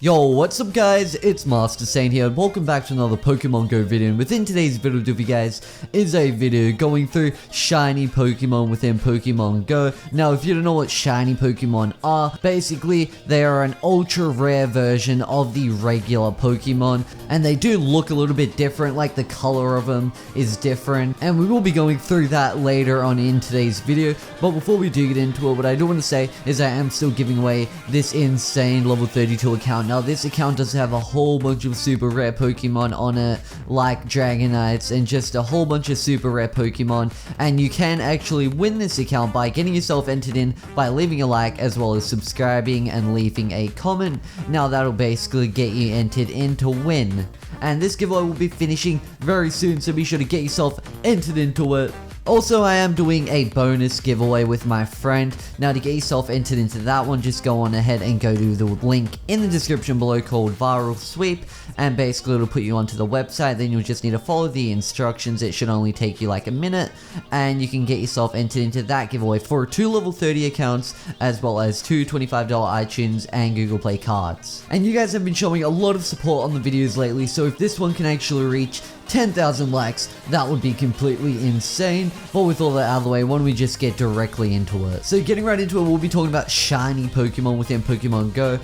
Yo, what's up guys, it's Master Saint here and welcome back to another Pokemon Go video. And within today's video for you guys is a video going through shiny Pokemon within Pokemon Go. Now if you don't know what shiny Pokemon are, basically they are an ultra rare version of the regular Pokemon. And they do look a little bit different, like the color of them is different. And we will be going through that later on in today's video. But before we do get into it, what I do want to say is I am still giving away this insane level 32 account. Now this account does have a whole bunch of super rare Pokemon on it, like Dragonites and just a whole bunch of super rare Pokemon, and you can actually win this account by getting yourself entered in by leaving a like as well as subscribing and leaving a comment. Now that'll basically get you entered in to win, and this giveaway will be finishing very soon, so be sure to get yourself entered into it. Also, I am doing a bonus giveaway with my friend. Now, to get yourself entered into that one, just go on ahead and go to the link in the description below called Viral Sweep, and basically it'll put you onto the website. Then you'll just need to follow the instructions. It should only take you like a minute, and you can get yourself entered into that giveaway for 2 level 30 accounts, as well as 2 $25 iTunes and Google Play cards. And you guys have been showing a lot of support on the videos lately, so if this one can actually reach 10,000 likes, that would be completely insane. But with all that out of the way, why don't we just get directly into it? So getting right into it, we'll be talking about shiny Pokemon within Pokemon Go.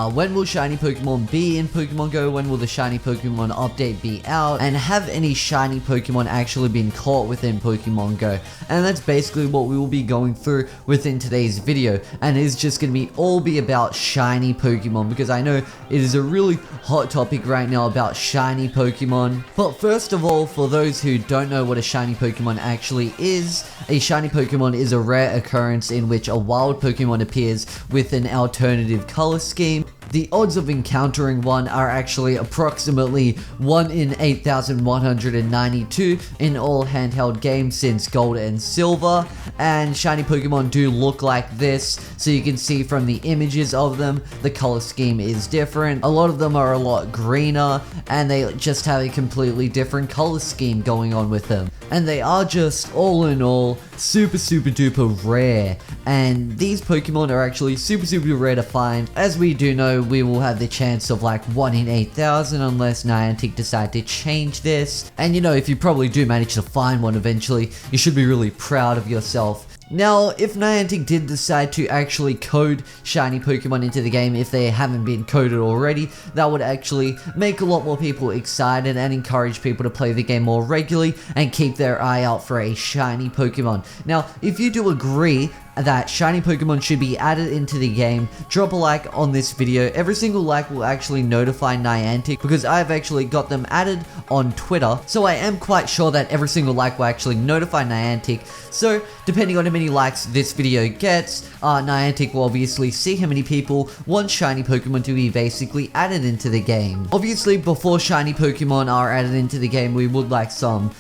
When will shiny Pokemon be in Pokemon Go? When will the shiny Pokemon update be out? And have any shiny Pokemon actually been caught within Pokemon Go? And that's basically what we will be going through within today's video. And it's just going to all be about shiny Pokemon, because I know it is a really hot topic right now about shiny Pokemon. But first of all, for those who don't know what a shiny Pokemon actually is, a shiny Pokemon is a rare occurrence in which a wild Pokemon appears with an alternative color scheme. The odds of encountering one are actually approximately 1 in 8,192 in all handheld games since Gold and Silver, and shiny Pokemon do look like this, so you can see from the images of them, the color scheme is different. A lot of them are a lot greener, and they just have a completely different color scheme going on with them. And they are just, all in all, super duper rare. And these Pokemon are actually super rare to find. As we do know, we will have the chance of like 1 in 8,000 unless Niantic decide to change this. And you know, if you probably do manage to find one eventually, you should be really proud of yourself. Now, if Niantic did decide to actually code shiny Pokemon into the game, if they haven't been coded already, that would actually make a lot more people excited and encourage people to play the game more regularly and keep their eye out for a shiny Pokemon. Now, if you do agree that shiny Pokemon should be added into the game, drop a like on this video. Every single like will actually notify Niantic, because I've actually got them added on Twitter, so I am quite sure that every single like will actually notify Niantic. So depending on how many likes this video gets, Niantic will obviously see how many people want shiny Pokemon to be basically added into the game. Obviously, before shiny Pokemon are added into the game, we would like some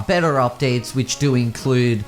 better updates, which do include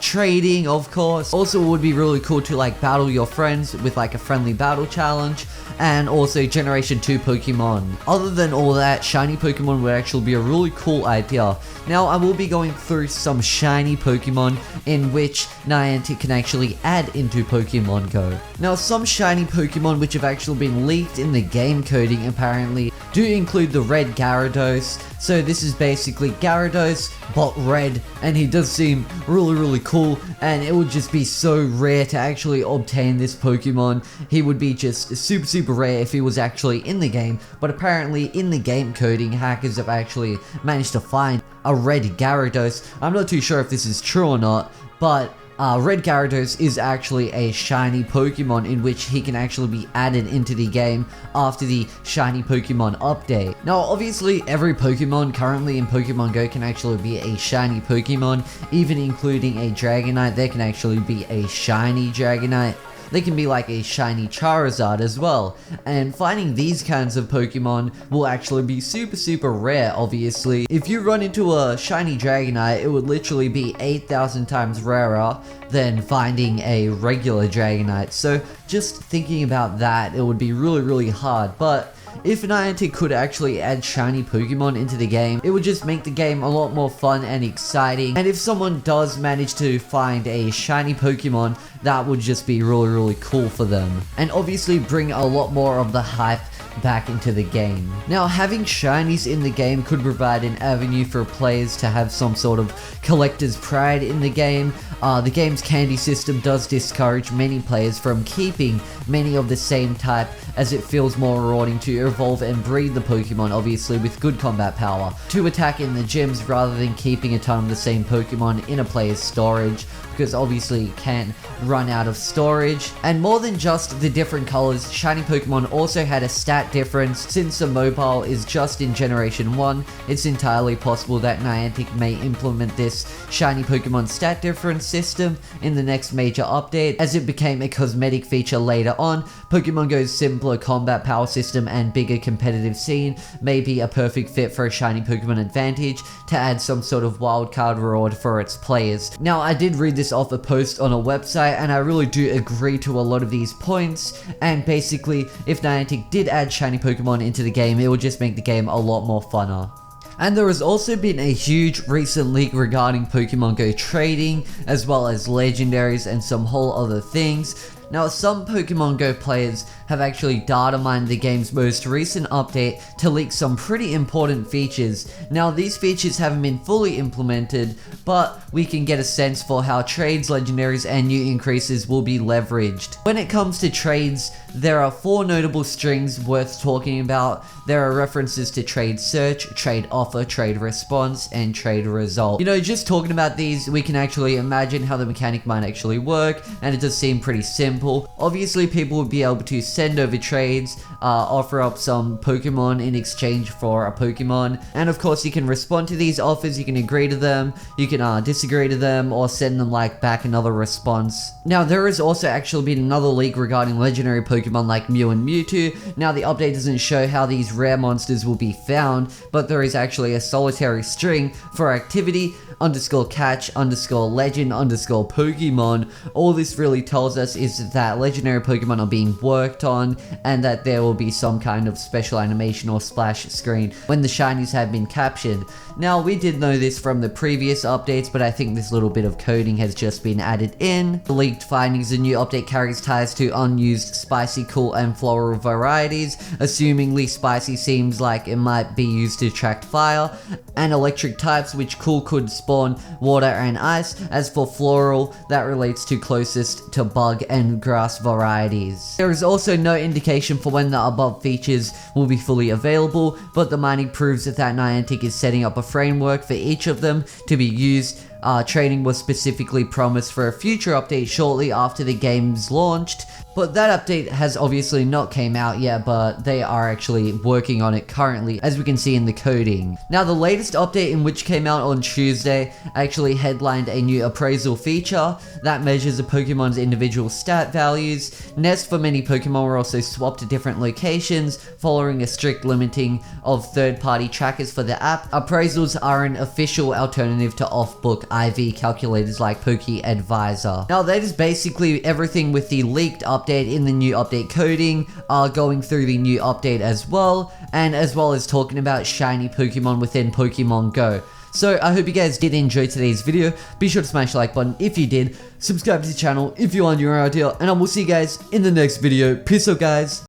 trading, of course. Also, it would be really cool to like battle your friends with like a friendly battle challenge, and also Generation 2 Pokemon. Other than all that, shiny Pokemon would actually be a really cool idea. Now, I will be going through some shiny Pokemon in which Niantic can actually add into Pokemon Go. Now, some shiny Pokemon which have actually been leaked in the game coding apparently do include the red Gyarados. So this is basically Gyarados, but red, and he does seem really cool, and it would just be so rare to actually obtain this Pokemon. He would be just super rare if he was actually in the game, but apparently in the game coding, hackers have actually managed to find a red Gyarados. I'm not too sure if this is true or not, but Red Gyarados is actually a shiny Pokemon in which he can actually be added into the game after the shiny Pokemon update. Now, obviously, every Pokemon currently in Pokemon Go can actually be a shiny Pokemon, even including a Dragonite. There can actually be a shiny Dragonite. They can be like a shiny Charizard as well, and finding these kinds of Pokemon will actually be super rare. Obviously, if you run into a shiny Dragonite, it would literally be 8,000 times rarer than finding a regular Dragonite. So just thinking about that, it would be really hard. But if Niantic could actually add shiny Pokemon into the game, it would just make the game a lot more fun and exciting. And if someone does manage to find a shiny Pokemon, that would just be really cool for them. And obviously bring a lot more of the hype back into the game. Now, having shinies in the game could provide an avenue for players to have some sort of collector's pride in the game. The game's candy system does discourage many players from keeping many of the same type, as it feels more rewarding to evolve and breed the Pokemon, obviously with good combat power, to attack in the gyms rather than keeping a ton of the same Pokemon in a player's storage, because obviously you can't run out of storage. And more than just the different colors, shiny Pokemon also had a stat difference. Since the mobile is just in Generation 1, it's entirely possible that Niantic may implement this shiny Pokemon stat difference system in the next major update, as it became a cosmetic feature later on. Pokemon Go's simpler combat power system and bigger competitive scene may be a perfect fit for a shiny Pokemon advantage to add some sort of wildcard reward for its players. Now, I did read this off a post on a website, and I really do agree to a lot of these points, and basically if Niantic did add shiny Pokemon into the game, it would just make the game a lot more funner. And there has also been a huge recent leak regarding Pokemon Go trading, as well as legendaries and some whole other things. Now, some Pokemon Go players have actually data mined the game's most recent update to leak some pretty important features. Now, these features haven't been fully implemented, but we can get a sense for how trades, legendaries, and new increases will be leveraged. When it comes to trades, there are 4 notable strings worth talking about. There are references to trade search, trade offer, trade response, and trade result. You know, just talking about these, we can actually imagine how the mechanic might actually work, and it does seem pretty simple. Obviously, people would be able to send over trades, offer up some Pokemon in exchange for a Pokemon, and of course you can respond to these offers, you can agree to them, you can disagree to them, or send them like back another response. Now, there has also actually been another leak regarding legendary Pokemon like Mew and Mewtwo. Now, the update doesn't show how these rare monsters will be found, but there is actually a solitary string for activity _catch _legend _Pokemon. All this really tells us is that legendary Pokemon are being worked on, and that there will be some kind of special animation or splash screen when the shinies have been captured. Now, we did know this from the previous updates, but I think this little bit of coding has just been added in. The leaked findings, the new update carries ties to unused spicy, cool, and floral varieties. Assumingly spicy seems like it might be used to attract fire, and electric types, which cool could spawn water and ice. As for floral, that relates to closest to bug and grass varieties. There is also no indication for when the above features will be fully available, but the mining proves that Niantic is setting up a framework for each of them to be used. Training was specifically promised for a future update shortly after the game's launched, but that update has obviously not came out yet, but they are actually working on it currently, as we can see in the coding. Now, the latest update, in which came out on Tuesday, actually headlined a new appraisal feature that measures a Pokemon's individual stat values. Nests for many Pokemon were also swapped to different locations, following a strict limiting of third-party trackers for the app. Appraisals are an official alternative to off-book IV calculators like Poke Advisor. Now, that is basically everything with the leaked update in the new update coding, going through the new update as well, and as well as talking about shiny Pokemon within Pokemon Go. So I hope you guys did enjoy today's video. Be sure to smash the like button if you did, subscribe to the channel if you are new around here, and I will see you guys in the next video. Peace out, guys.